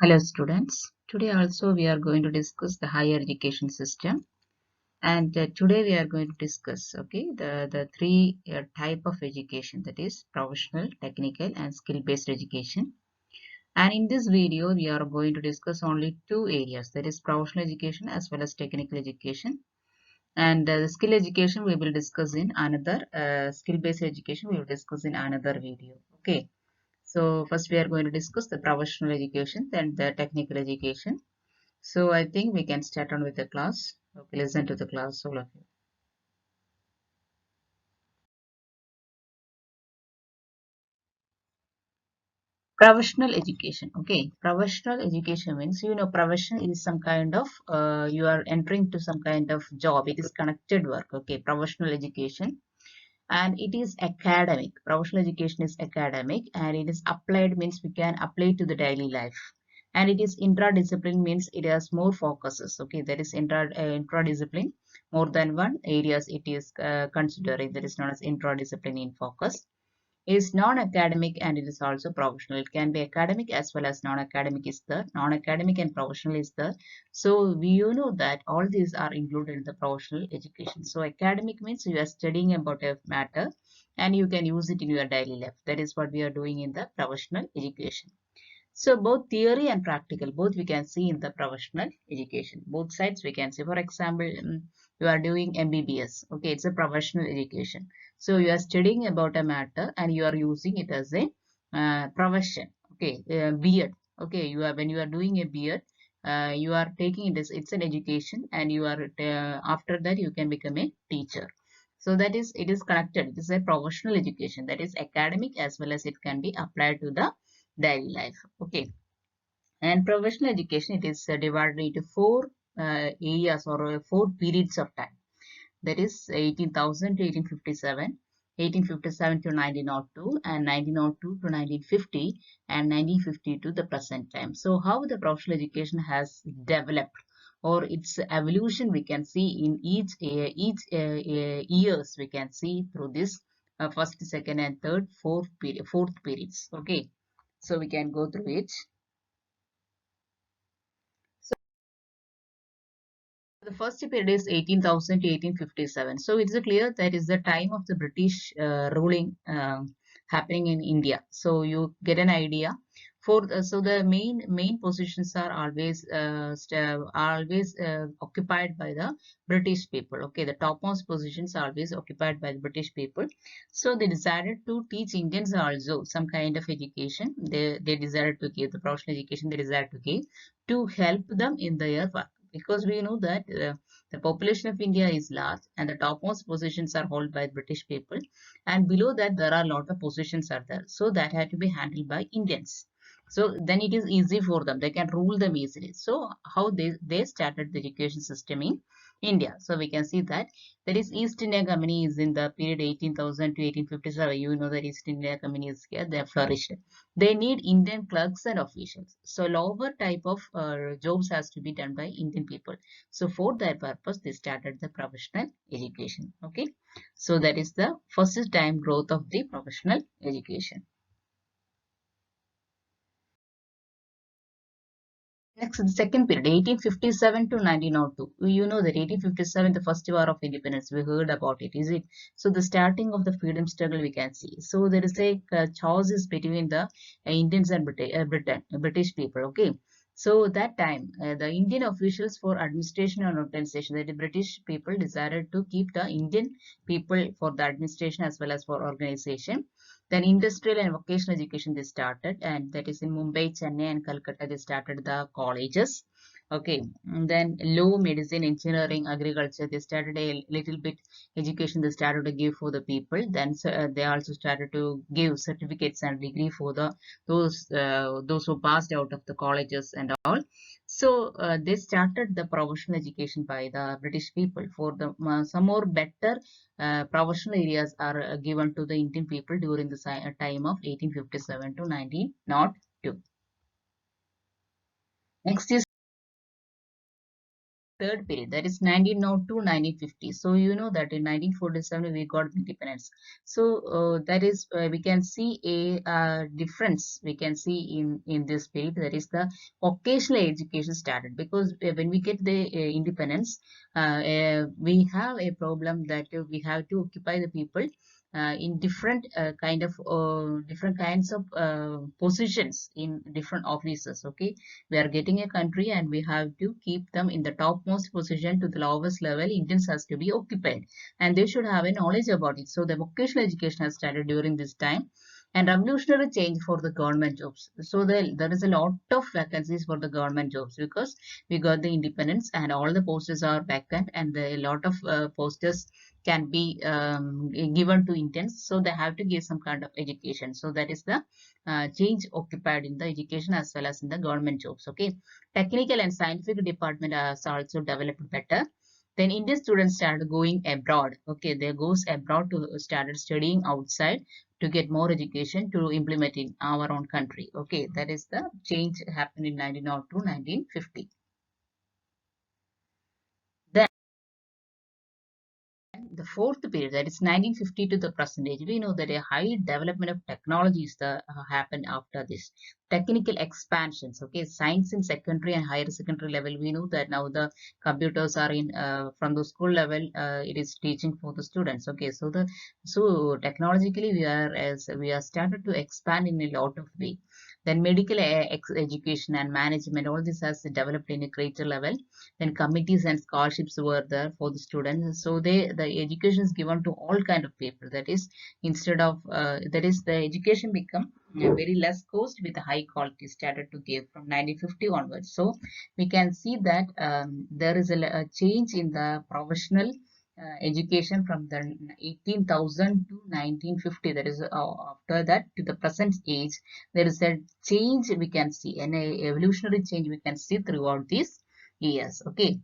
Hello students. Today also we are going to discuss the higher education system, and today we are going to discuss the three type of education, that is professional, technical and skill based education. And in this video we are going to discuss only two areas, that is professional education as well as technical education. And the skill education we will discuss in another, skill based education we will discuss in another video. Okay. So first we are going to discuss the professional education, then the technical education. So I think we can start on with the class. Okay, listen to the class, all of you. Professional education. Okay, professional education means, profession is some kind of, you are entering to some kind of job. It is connected work. Okay, professional education. And it is academic. Professional education is academic, and it is applied means we can apply to the daily life. And it is intradiscipline means it has more focuses. Okay, that is intradiscipline, more than one areas it is considering. That is known as intradiscipline in focus. It is non-academic and it is also professional. It can be academic as well as non-academic is the non-academic and professional is the. So we that all these are included in the professional education. So academic means you are studying about a matter and you can use it in your daily life. That is what we are doing in the professional education. So both theory and practical, both we can see in the professional education. Both sides we can see. For example, you are doing MBBS. Okay, it's a professional education. So you are studying about a matter and you are using it as a profession. Okay, B.Ed. Okay, you are when you are doing a B.Ed, you are taking it as it's an education, and you are after that you can become a teacher. So that is it is connected. It is a professional education, that is academic as well as it can be applied to the daily life. Okay, and professional education, it is divided into four areas or four periods of time, that is 18,000 to 1857, 1857 to 1902, and 1902 to 1950, and 1950 to the present time. So how the professional education has developed or its evolution we can see in each years we can see through this first, second and third, fourth periods. Okay, so we can go through it. So the first period is 18,000 to 1857. So it's clear that is the time of the British ruling happening in India. So you get an idea. So the main positions are always occupied by the British people. Okay, the topmost positions are always occupied by the British people. So they decided to teach Indians also some kind of education. They decided to give the professional education. They decided to give to help them in their work, because we know that the population of India is large and the topmost positions are held by British people, and below that there are a lot of positions are there. So that had to be handled by Indians. So then it is easy for them. They can rule them easily. So how they started the education system in India. So we can see that there is East India Company is in the period 18,000 to 1857. You know that East India Company is here. They have flourished. They need Indian clerks and officials. So lower type of jobs has to be done by Indian people. So for that purpose, they started the professional education. Okay. So that is the first time growth of the professional education. Next, the second period, 1857 to 1902. You know that 1857, the first war of independence, we heard about it, is it? So the starting of the freedom struggle we can see. So there is a choices between the Indians and British people. Okay. So that time, the Indian officials for administration and organization, that the British people decided to keep the Indian people for the administration as well as for organization. Then industrial and vocational education they started, and that is in Mumbai, Chennai, and Calcutta. They started the colleges. Okay, and then law, medicine, engineering, agriculture. They started a little bit education. They started to give for the people. Then they also started to give certificates and degree for the those who passed out of the colleges and all. So they started the professional education by the British people for the some more better professional areas are given to the Indian people during the time of 1857 to 1902. Next is third period, that is 1902 1950. So you know that in 1947 we got independence. So that is we can see a difference we can see in this period, that is the vocational education started, because when we get the independence, we have a problem that we have to occupy the people in different different kinds of positions in different offices. Okay, we are getting a country and we have to keep them in the topmost position to the lowest level. Indians has to be occupied and they should have a knowledge about it. So the vocational education has started during this time, and revolutionary change for the government jobs. So there is a lot of vacancies for the government jobs because we got the independence and all the posts are vacant, and a lot of posters can be given to Indians. So they have to give some kind of education. So that is the change occupied in the education as well as in the government jobs. Okay, technical and scientific department has also developed better. Then Indian students started going abroad. Okay, they goes abroad to started studying outside to get more education to implement in our own country. Okay, that is the change happened in 1902 1950. Then the fourth period, that is 1950 to the present age, we know that a high development of technologies happened after this. Technical expansions, okay, science in secondary and higher secondary level, we know that now the computers are in from the school level, it is teaching for the students. Okay, so technologically we are started to expand in a lot of way. Then medical education and management, all this has developed in a greater level. Then committees and scholarships were there for the students. So the education is given to all kind of people. That is, instead of that is the education become very less cost with high quality started to give from 1950 onwards. So we can see that there is a change in the professional education from the 18,000 to 1950. That is after that to the present age, there is a change we can see, and a evolutionary change we can see throughout these years. Okay.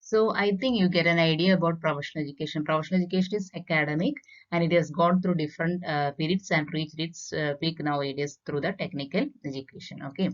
So I think you get an idea about professional education. Professional education is academic and it has gone through different periods and reached its peak nowadays through the technical education. Okay.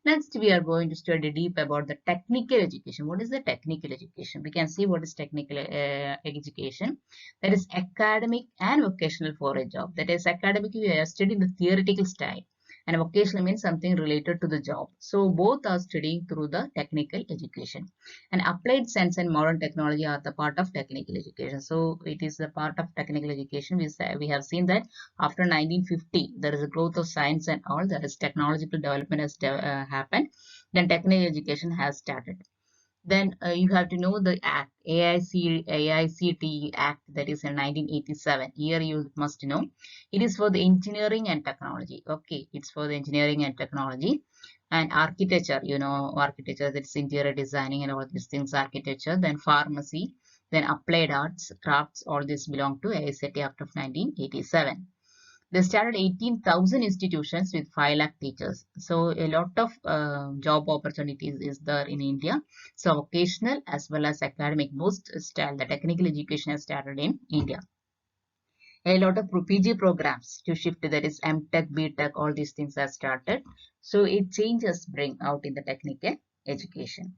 Next, we are going to study deep about the technical education. What is the technical education? We can see what is technical education. That is academic and vocational for a job. That is academic, we are studying the theoretical style, and vocational means something related to the job. So both are studying through the technical education. And applied science and modern technology are the part of technical education. So it is the part of technical education. We have seen that after 1950, there is a growth of science and all. There is technological development has happened. Then technical education has started. Then you have to know the act, AICTE Act, that is in 1987. Here you must know. It is for the engineering and technology. Okay, it's for the engineering and technology. And architecture, you know, architecture, that's interior designing and all these things, architecture. Then pharmacy, then applied arts, crafts, all this belong to AICTE Act of 1987. They started 18,000 institutions with 5 lakh teachers. So a lot of job opportunities is there in India. So vocational as well as academic, both style, the technical education has started in India. A lot of PG programs to shift, that is MTech, BTech, all these things have started. So it changes bring out in the technical education.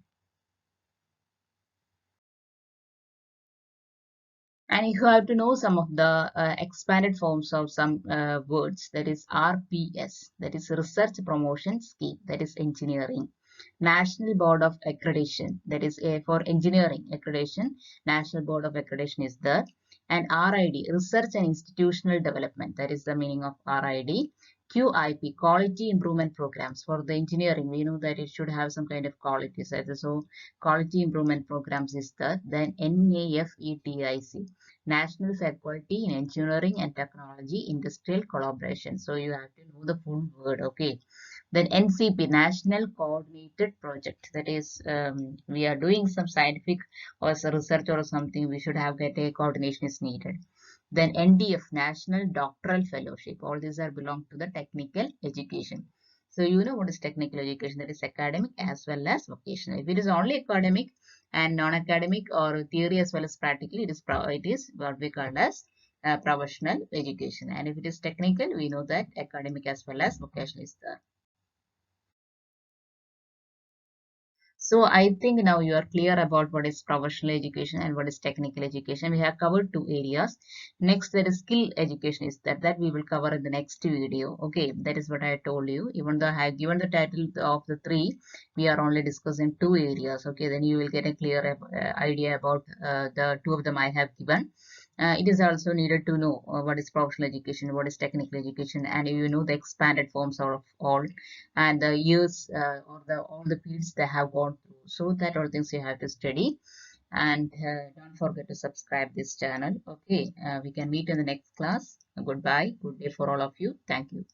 And you have to know some of the expanded forms of some words, that is RPS, that is Research Promotion Scheme, that is engineering. National Board of Accreditation, that is for engineering accreditation. National Board of Accreditation is there. And RID, Research and Institutional Development, that is the meaning of RID. QIP, Quality Improvement Programs for the engineering. We know that it should have some kind of quality. So quality improvement programs is there. Then NAFETIC, National Faculty in Engineering and Technology Industrial Collaboration. So you have to know the full word. Okay. Then NCP, National Coordinated Project. That is, we are doing some scientific or some research or something, we should have get a coordination is needed. Then NDF, National Doctoral Fellowship. All these are belong to the technical education. So you know what is technical education, that is academic as well as vocational. If it is only academic and non-academic or theory as well as practical, it is what we call as professional education. And if it is technical, we know that academic as well as vocational is there. So I think now you are clear about what is professional education and what is technical education. We have covered two areas. Next, there is skill education is that we will cover in the next video. Okay, that is what I told you. Even though I have given the title of the three, we are only discussing two areas. Okay, then you will get a clear idea about the two of them I have given. It is also needed to know what is professional education, what is technical education, and you know the expanded forms of all, and the years or the all the periods they have gone through. So that all things you have to study. And don't forget to subscribe this channel. Okay, we can meet in the next class. Goodbye. Good day for all of you. Thank you.